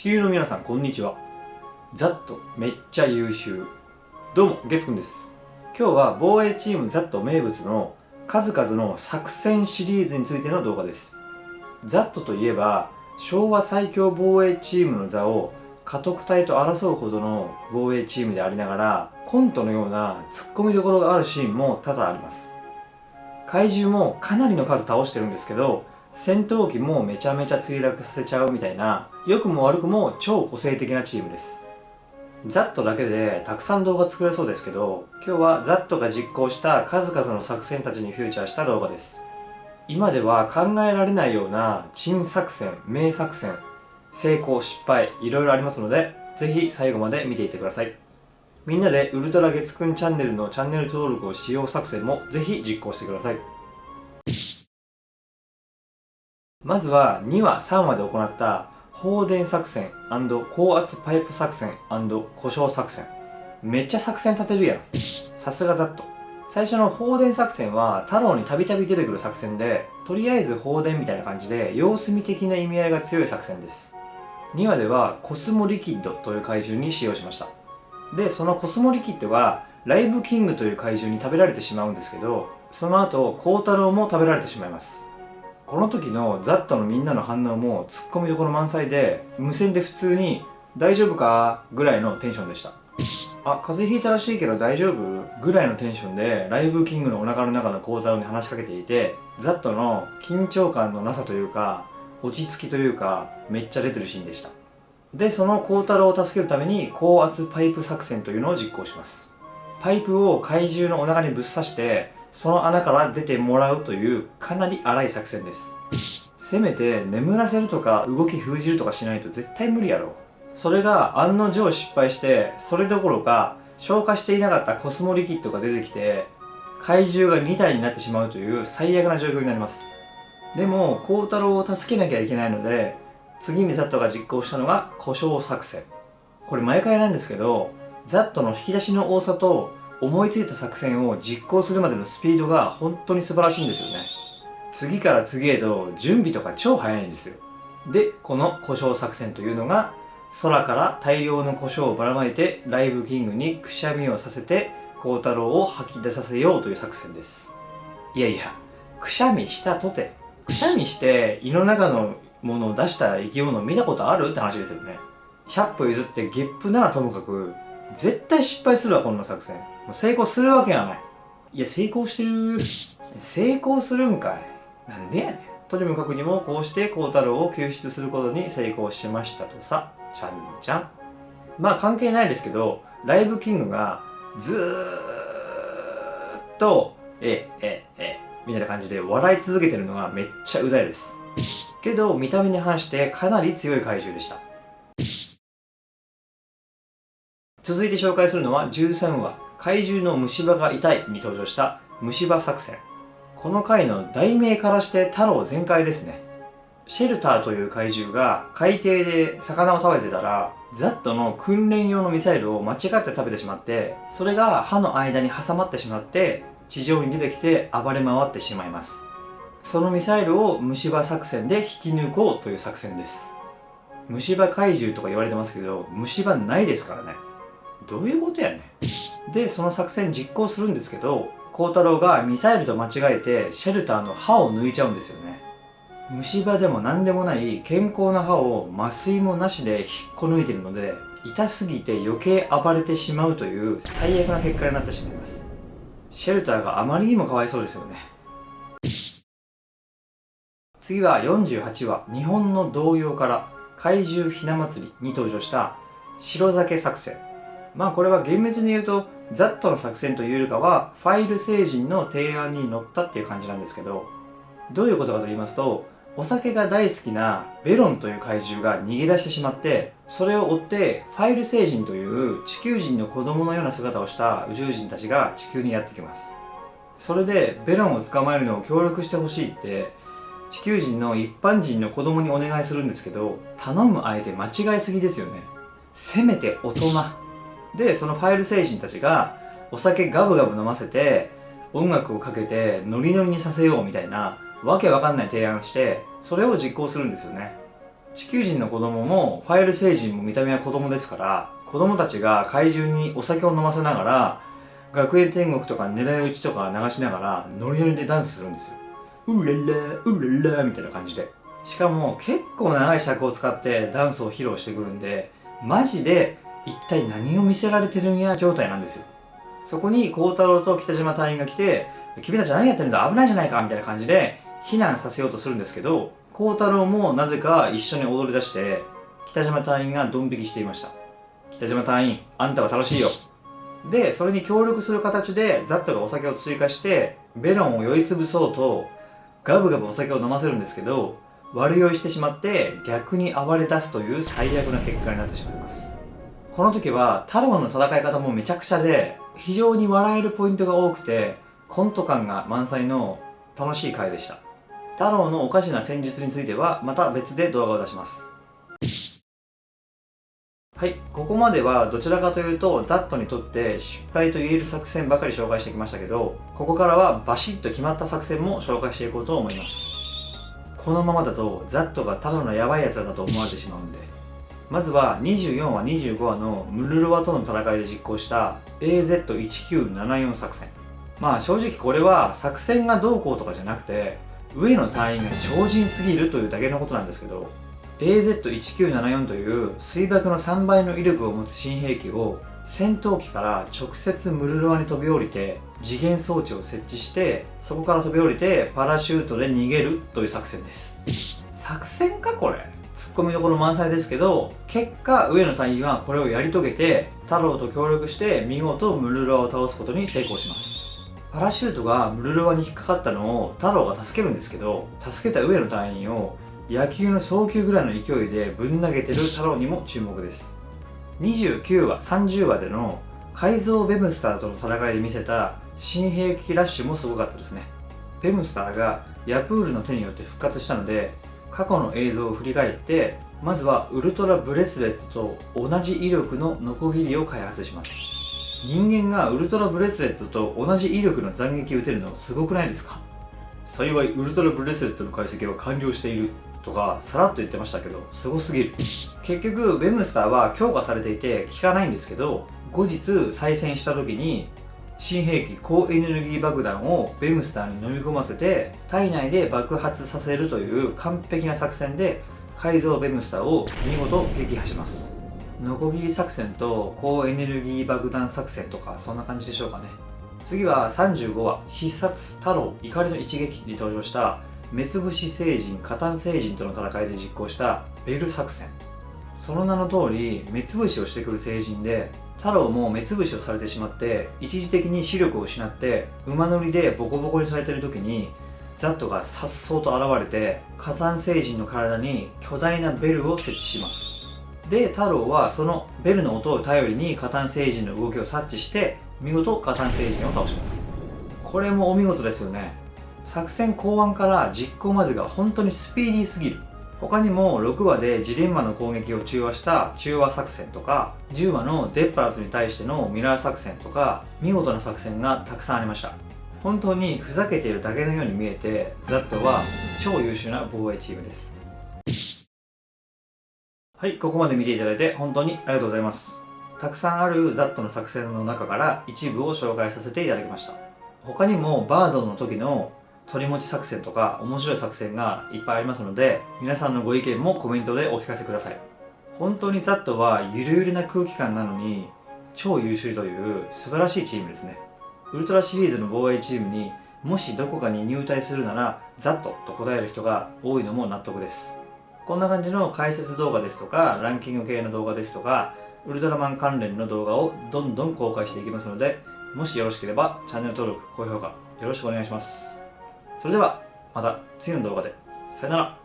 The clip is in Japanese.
地球の皆さんこんにちは。ざっとめっちゃ優秀。どうも月くんです。今日は防衛チームざっと名物の数々の作戦シリーズについての動画です。ざっとといえば昭和最強防衛チームの座を家督隊と争うほどの防衛チームでありながら、コントのようなツッコミどころがあるシーンも多々あります。怪獣もかなりの数倒してるんですけど、戦闘機もめちゃめちゃ墜落させちゃうみたいな、良くも悪くも超個性的なチームです。ザットだけでたくさん動画作れそうですけど、今日はザットが実行した数々の作戦たちにフューチャーした動画です。今では考えられないような珍作戦、名作戦、成功失敗いろいろありますので、ぜひ最後まで見ていってください。みんなでウルトラ月くんチャンネルのチャンネル登録をしよう作戦もぜひ実行してください。まずは2話3話で行った放電作戦&高圧パイプ作戦&故障作戦。めっちゃ作戦立てるやん。さすがザット。最初の放電作戦は太郎にたびたび出てくる作戦で、とりあえず放電みたいな感じで様子見的な意味合いが強い作戦です。2話ではコスモリキッドという怪獣に使用しました。で、そのコスモリキッドがライブキングという怪獣に食べられてしまうんですけど、その後孝太郎も食べられてしまいます。この時のザットのみんなの反応もツッコミどころ満載で、無線で普通に大丈夫かぐらいのテンションでした。あ、風邪ひいたらしいけど大丈夫ぐらいのテンションでライブキングのお腹の中の孝太郎に話しかけていて、ザットの緊張感のなさというか落ち着きというかめっちゃ出てるシーンでした。で、その孝太郎を助けるために高圧パイプ作戦というのを実行します。パイプを怪獣のお腹にぶっ刺してその穴から出てもらうというかなり荒い作戦です。せめて眠らせるとか動き封じるとかしないと絶対無理やろ。それが案の定失敗して、それどころか消化していなかったコスモリキッドが出てきて怪獣が2体になってしまうという最悪な状況になります。でも孝太郎を助けなきゃいけないので、次にザットが実行したのが故障作戦。これ毎回なんですけど、ザットの引き出しの多さと思いついた作戦を実行するまでのスピードが本当に素晴らしいんですよね。次から次へと準備とか超早いんですよ。で、この故障作戦というのが、空から大量の胡椒をばらまいてライブキングにくしゃみをさせて孝太郎を吐き出させようという作戦です。いやいや、くしゃみしたとて、くしゃみして胃の中のものを出した生き物を見たことあるって話ですよね。100歩譲ってゲップならともかく絶対失敗するわ、こんな作戦。成功するわけがない。いや、成功してる。成功するんかい。なんでやねん。とにもかくにもこうして孝太郎を救出することに成功しましたとさ、ちゃんちゃん。まあ関係ないですけど、ライブキングがずーっとみたいな感じで笑い続けてるのがめっちゃうざいです。けど見た目に反してかなり強い怪獣でした。続いて紹介するのは13話、怪獣の虫歯が痛いに登場した虫歯作戦。この回の題名からして太郎全開ですね。シェルターという怪獣が海底で魚を食べてたら、ザットの訓練用のミサイルを間違って食べてしまって、それが歯の間に挟まってしまって地上に出てきて暴れ回ってしまいます。そのミサイルを虫歯作戦で引き抜こうという作戦です。虫歯怪獣とか言われてますけど、虫歯ないですからね。どういうことやねん。で、その作戦実行するんですけど、孝太郎がミサイルと間違えてシェルターの歯を抜いちゃうんですよね。虫歯でも何でもない健康な歯を麻酔もなしで引っこ抜いてるので、痛すぎて余計暴れてしまうという最悪な結果になってしまいます。シェルターがあまりにもかわいそうですよね。次は48話、日本の童謡から怪獣ひな祭りに登場した白酒作戦。まあこれは厳密に言うとザットの作戦というよりかはファイル星人の提案に乗ったっていう感じなんですけど、どういうことかと言いますと、お酒が大好きなベロンという怪獣が逃げ出してしまって、それを追ってファイル星人という地球人の子供のような姿をした宇宙人たちが地球にやってきます。それでベロンを捕まえるのを協力してほしいって地球人の一般人の子供にお願いするんですけど、頼む相手間違いすぎですよね。せめて大人で、そのファイル星人たちがお酒ガブガブ飲ませて音楽をかけてノリノリにさせようみたいなわけわかんない提案して、それを実行するんですよね。地球人の子供もファイル星人も見た目は子供ですから、子供たちが怪獣にお酒を飲ませながら学園天国とか狙い撃ちとか流しながらノリノリでダンスするんですよ。うららうららみたいな感じで。しかも結構長い尺を使ってダンスを披露してくるんで、マジで一体何を見せられてるんや状態なんですよ。そこに孝太郎と北島隊員が来て、君たち何やってるんだ、危ないじゃないかみたいな感じで避難させようとするんですけど、孝太郎もなぜか一緒に踊り出して北島隊員がドン引きしていました。北島隊員、あんたは楽しいよ。で、それに協力する形でザットがお酒を追加してベロンを酔いつぶそうとガブガブお酒を飲ませるんですけど、悪酔いしてしまって逆に暴れ出すという最悪な結果になってしまいます。この時は太郎の戦い方もめちゃくちゃで非常に笑えるポイントが多くてコント感が満載の楽しい回でした。太郎のおかしな戦術についてはまた別で動画を出します。はい、ここまではどちらかというとザットにとって失敗と言える作戦ばかり紹介してきましたけど、ここからはバシッと決まった作戦も紹介していこうと思います。このままだとザットがただのヤバいやつだと思われてしまうんで、まずは24話25話のムルルワとの戦いで実行した AZ1974 作戦。まあ正直これは作戦がどうこうとかじゃなくて上野隊員が超人すぎるというだけのことなんですけど、 AZ1974 という水爆の3倍の威力を持つ新兵器を戦闘機から直接ムルルワに飛び降りて次元装置を設置して、そこから飛び降りてパラシュートで逃げるという作戦です。作戦かこれ。ツッコミどころ満載ですけど、結果上野隊員はこれをやり遂げて太郎と協力して見事ムルルワを倒すことに成功します。パラシュートがムルルワに引っかかったのを太郎が助けるんですけど、助けた上野隊員を野球の送球ぐらいの勢いでぶん投げてる太郎にも注目です。29話30話での改造ベムスターとの戦いで見せた新兵器ラッシュもすごかったですね。ベムスターがヤプールの手によって復活したので、過去の映像を振り返ってまずはウルトラブレスレットと同じ威力のノコギリを開発します。人間がウルトラブレスレットと同じ威力の斬撃を打てるのすごくないですか？幸いウルトラブレスレットの解析は完了しているとかさらっと言ってましたけど、すごすぎる。結局ベムスターは強化されていて効かないんですけど、後日再戦した時に新兵器高エネルギー爆弾をベムスターに飲み込ませて体内で爆発させるという完璧な作戦で改造ベムスターを見事撃破します。ノコギリ作戦と高エネルギー爆弾作戦とかそんな感じでしょうかね。次は35話必殺太郎怒りの一撃に登場した目つぶし星人加担星人との戦いで実行したベル作戦。その名の通り目つぶしをしてくる星人で、太郎も目つぶしをされてしまって一時的に視力を失って馬乗りでボコボコにされている時にザットが颯爽と現れて加担星人の体に巨大なベルを設置します。で太郎はそのベルの音を頼りに加担星人の動きを察知して見事加担星人を倒します。これもお見事ですよね。作戦考案から実行までが本当にスピーディーすぎる。他にも6話でジレンマの攻撃を中和した中和作戦とか、10話のデッパラスに対してのミラー作戦とか、見事な作戦がたくさんありました。本当にふざけているだけのように見えて、ザットは超優秀な防衛チームです。はい、ここまで見ていただいて本当にありがとうございます。たくさんあるザットの作戦の中から一部を紹介させていただきました。他にもバードの時の取り持ち作戦とか面白い作戦がいっぱいありますので、皆さんのご意見もコメントでお聞かせください。本当にザットはゆるゆるな空気感なのに超優秀という素晴らしいチームですね。ウルトラシリーズの防衛チームにもしどこかに入隊するならザットと答える人が多いのも納得です。こんな感じの解説動画ですとかランキング系の動画ですとかウルトラマン関連の動画をどんどん公開していきますので、もしよろしければチャンネル登録、高評価よろしくお願いします。それではまた次の動画で。さよなら。